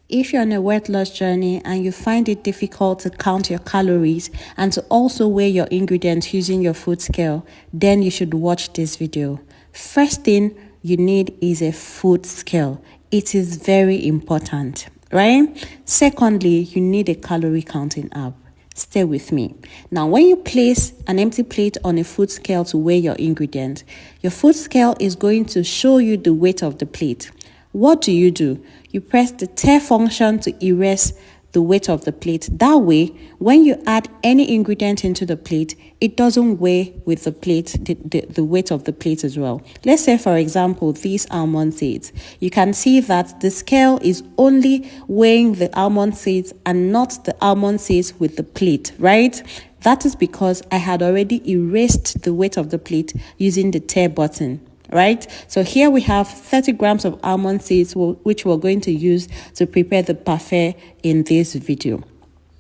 If you're on a weight loss journey and you find it difficult to count your calories and to also weigh your ingredients using your food scale, then you should watch this video. First thing you need is a food scale. It is very important, right? Secondly, you need a calorie counting app. Stay with me. Now, when you place an empty plate on a food scale to weigh your ingredients, your food scale is going to show you the weight of the plate. What do? You press the tear function to erase the weight of the plate. That way, when you add any ingredient into the plate, it doesn't weigh with the plate, the weight of the plate as well. Let's say, for example, these almond seeds. You can see that the scale is only weighing the almond seeds and not the almond seeds with the plate, right? That is because I had already erased the weight of the plate using the tear button. Right, so here we have 30 grams of almond seeds, which we're going to use to prepare the parfait in this video.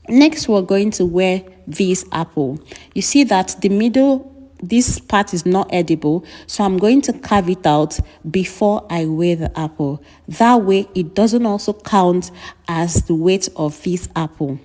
Next, we're going to weigh this apple. You see that the middle, this part is not edible, so I'm going to carve it out before I weigh the apple. That way, it doesn't also count as the weight of this apple.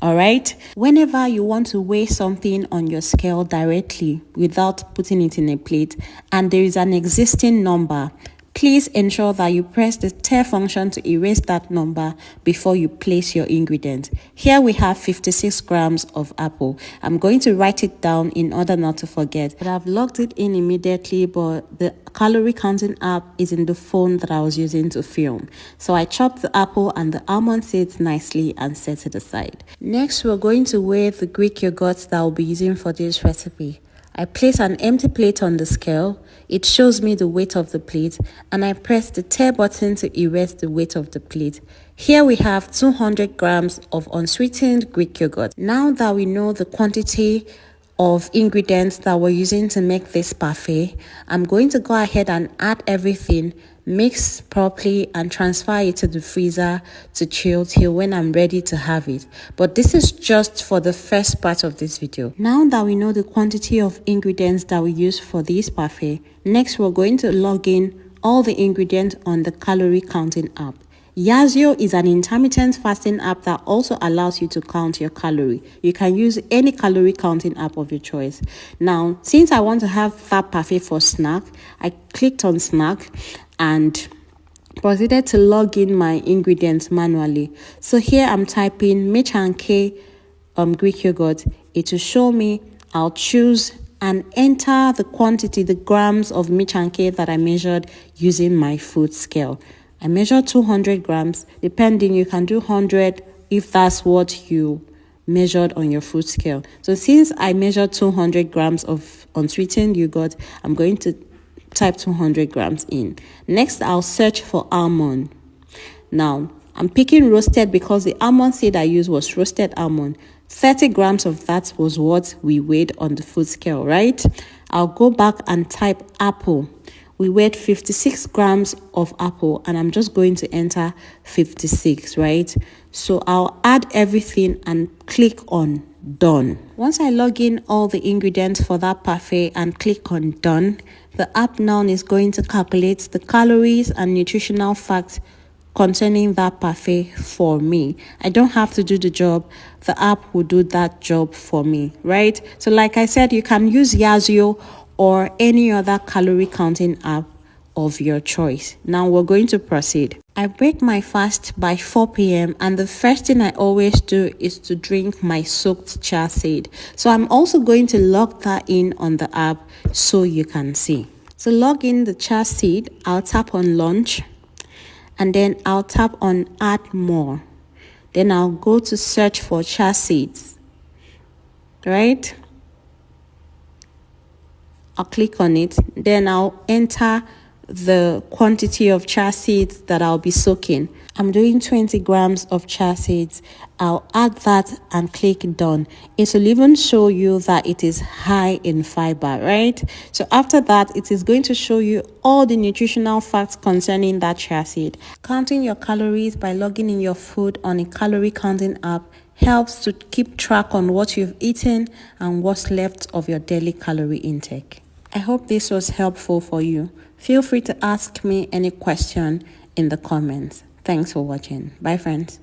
All right, whenever you want to weigh something on your scale directly without putting it in a plate and there is an existing number, please ensure that you press the tear function to erase that number before you place your ingredient. Here we have 56 grams of apple. I'm going to write it down in order not to forget. But I've logged it in immediately, but the calorie counting app is in the phone that I was using to film. So I chopped the apple and the almond seeds nicely and set it aside. Next, we're going to weigh the Greek yogurt that I'll be using for this recipe. I place an empty plate on the scale, it shows me the weight of the plate, and I press the tear button to erase the weight of the plate. Here we have 200 grams of unsweetened Greek yogurt. Now that we know the quantity of ingredients that we're using to make this parfait, I'm going to go ahead and add everything, mix properly and transfer it to the freezer to chill till when I'm ready to have it. But this is just for the first part of this video. Now that we know the quantity of ingredients that we use for this parfait, next we're going to log in all the ingredients on the calorie counting app. Yazoo is an intermittent fasting app that also allows you to count your calorie. You can use any calorie counting app of your choice. Now, since I want to have that parfait for snack, I clicked on snack and proceeded to log in my ingredients manually. So here I'm typing Mitch and K Greek yogurt. It will show me. I'll choose and enter the quantity, the grams of Mitch and K that I measured using my food scale. I measured 200 grams. Depending, you can do 100 if that's what you measured on your food scale. So since I measured 200 grams of unsweetened yogurt, I'm going to type 200 grams in. Next, I'll search for almond. Now, I'm picking roasted because the almond seed I used was roasted almond. 30 grams of that was what we weighed on the food scale, right? I'll go back and type apple. We weighed 56 grams of apple and I'm just going to enter 56, right? So I'll add everything and click on done. Once I log in all the ingredients for that parfait and click on done, the app now is going to calculate the calories and nutritional facts concerning that parfait for me. I don't have to do the job. The app will do that job for me, right? So like I said, you can use Yazoo or any other calorie counting app of your choice. Now we're going to proceed. I break my fast by 4 p.m. and the first thing I always do is to drink my soaked chia seed. So I'm also going to log that in on the app so you can see. To log in the chia seed, I'll tap on launch and then I'll tap on add more. Then I'll go to search for chia seeds, right? I'll click on it, then I'll enter the quantity of chia seeds that I'll be soaking. I'm doing 20 grams of chia seeds. I'll add that and click done. It will even show you that it is high in fiber, right? So after that, it is going to show you all the nutritional facts concerning that chia seed. Counting your calories by logging in your food on a calorie counting app helps to keep track on what you've eaten and what's left of your daily calorie intake. I hope this was helpful for you. Feel free to ask me any question in the comments. Thanks for watching. Bye friends.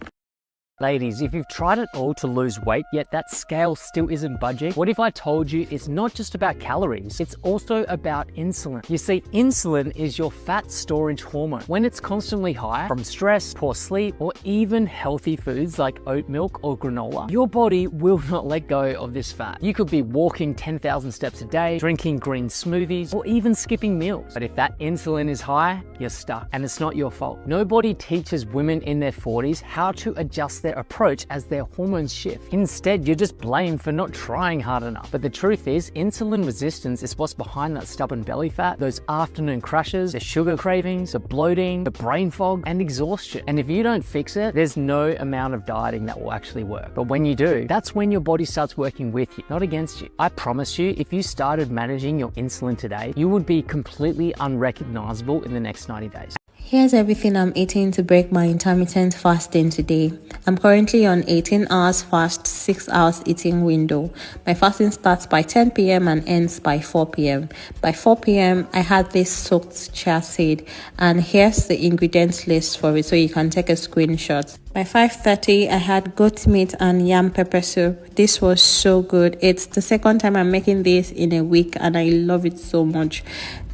Ladies, if you've tried it all to lose weight, yet that scale still isn't budging, what if I told you it's not just about calories, it's also about insulin? You see, insulin is your fat storage hormone. When it's constantly high from stress, poor sleep, or even healthy foods like oat milk or granola, your body will not let go of this fat. You could be walking 10,000 steps a day, drinking green smoothies, or even skipping meals. But if that insulin is high, you're stuck, and it's not your fault. Nobody teaches women in their 40s how to adjust their approach as their hormones shift. Instead, you're just blamed for not trying hard enough. But the truth is, insulin resistance is what's behind that stubborn belly fat, those afternoon crashes, the sugar cravings, the bloating, the brain fog, and exhaustion. And if you don't fix it, there's no amount of dieting that will actually work. But when you do, that's when your body starts working with you, not against you. I promise you, if you started managing your insulin today, you would be completely unrecognizable in the next 90 days. Here's everything I'm eating to break my intermittent fasting today. I'm currently on 18 hours fast, 6 hours eating window. My fasting starts by 10 p.m. and ends by 4 p.m. By 4 p.m. I had this soaked chia seed, and here's the ingredients list for it so you can take a screenshot. By 5:30, I had goat meat and yam pepper soup. This was so good. It's the second time I'm making this in a week and I love it so much.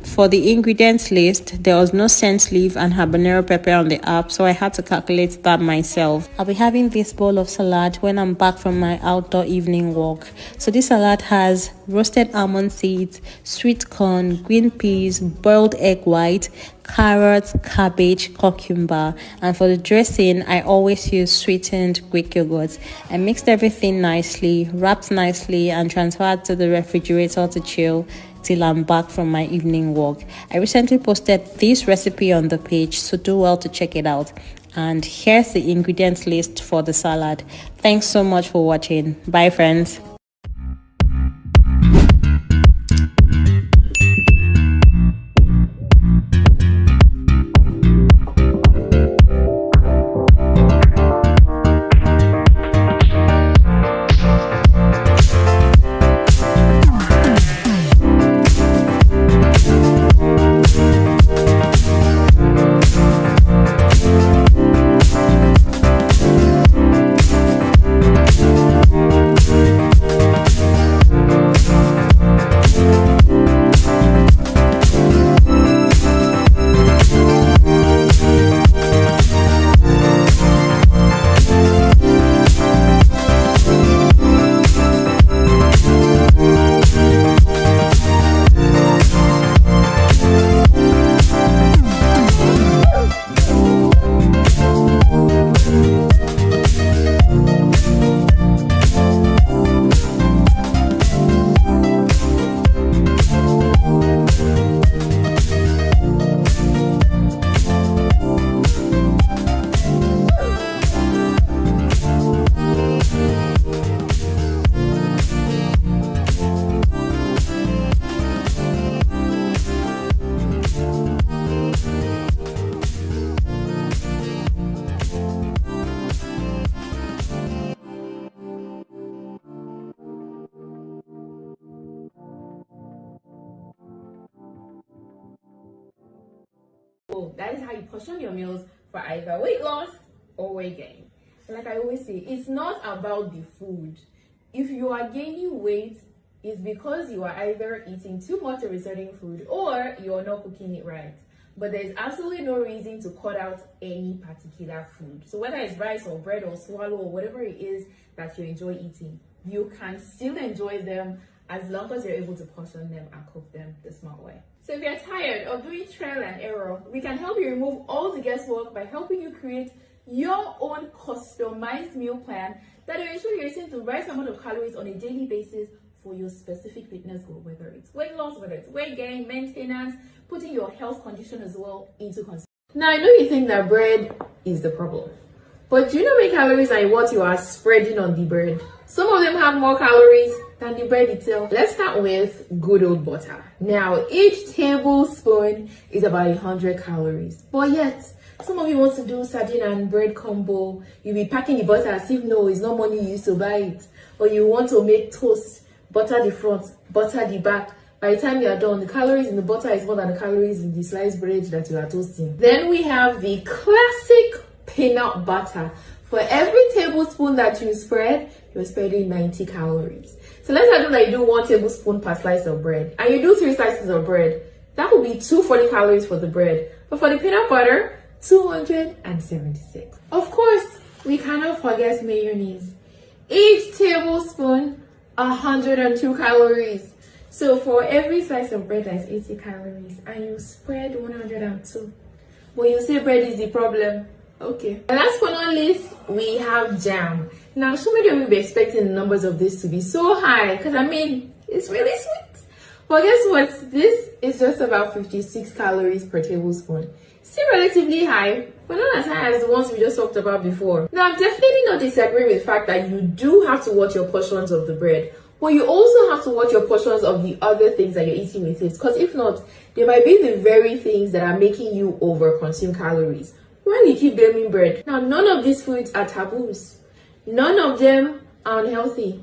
For the ingredients list, there was no scent leaf and habanero pepper on the app, so I had to calculate that myself. I'll be having this bowl of salad when I'm back from my outdoor evening walk. So this salad has roasted almond seeds, sweet corn, green peas, boiled egg white, carrots, cabbage, cucumber, and for the dressing I always use sweetened Greek yogurt. I mixed everything nicely, wrapped nicely, and transferred to the refrigerator to chill till I'm back from my evening walk. I recently posted this recipe on the page, so do well to check it out. And here's the ingredients list for the salad. Thanks so much for watching. Bye friends. That is how you portion your meals for either weight loss or weight gain. Like I always say, it's not about the food. If you are gaining weight, it's because you are either eating too much of a certain food or you're not cooking it right. But there's absolutely no reason to cut out any particular food. So whether it's rice or bread or swallow or whatever it is that you enjoy eating, you can still enjoy them as long as you're able to portion them and cook them the smart way. So if you're tired of doing trial and error, we can help you remove all the guesswork by helping you create your own customized meal plan that will ensure you're eating the right amount of calories on a daily basis for your specific fitness goal, whether it's weight loss, whether it's weight gain, maintenance, putting your health condition as well into consideration. Now, I know you think that bread is the problem, but do you know how many calories are in what you are spreading on the bread? Some of them have more calories than the bread itself. Let's start with good old butter. Now, each tablespoon is about 100 calories, but yet some of you want to do sardine and bread combo. You'll be packing the butter as if no, it's not money you used to buy it. Or you want to make toast, butter the front, butter the back. By the time you are done, the calories in the butter is more than the calories in the sliced bread that you are toasting. Then we have the classic peanut butter. For every tablespoon that you spread, you're spreading 90 calories. So let's assume that you do 1 tablespoon per slice of bread, and you do 3 slices of bread. That would be 240 calories for the bread. But for the peanut butter, 276. Of course, we cannot forget mayonnaise. Each tablespoon, 102 calories. So for every slice of bread, that's 80 calories, and you spread 102. When you say bread is the problem, okay. And last but not least, we have jam. Now, so many of you will be expecting the numbers of this to be so high, because I mean, it's really sweet. But guess what? This is just about 56 calories per tablespoon. Still relatively high, but not as high as the ones we just talked about before. Now, I'm definitely not disagreeing with the fact that you do have to watch your portions of the bread, but you also have to watch your portions of the other things that you're eating with it, because if not, they might be the very things that are making you over-consume calories when you keep blaming bread. Now, none of these foods are taboos. None of them are unhealthy.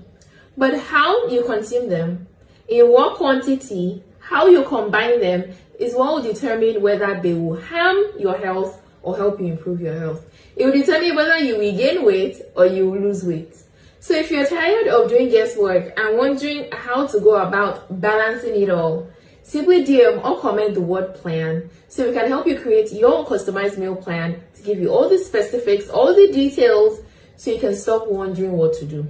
But how you consume them, in what quantity, how you combine them, is what will determine whether they will harm your health or help you improve your health. It will determine whether you will gain weight or you will lose weight. So if you're tired of doing guesswork and wondering how to go about balancing it all, simply DM or comment the word plan so we can help you create your customized meal plan to give you all the specifics, all the details, so you can stop wondering what to do.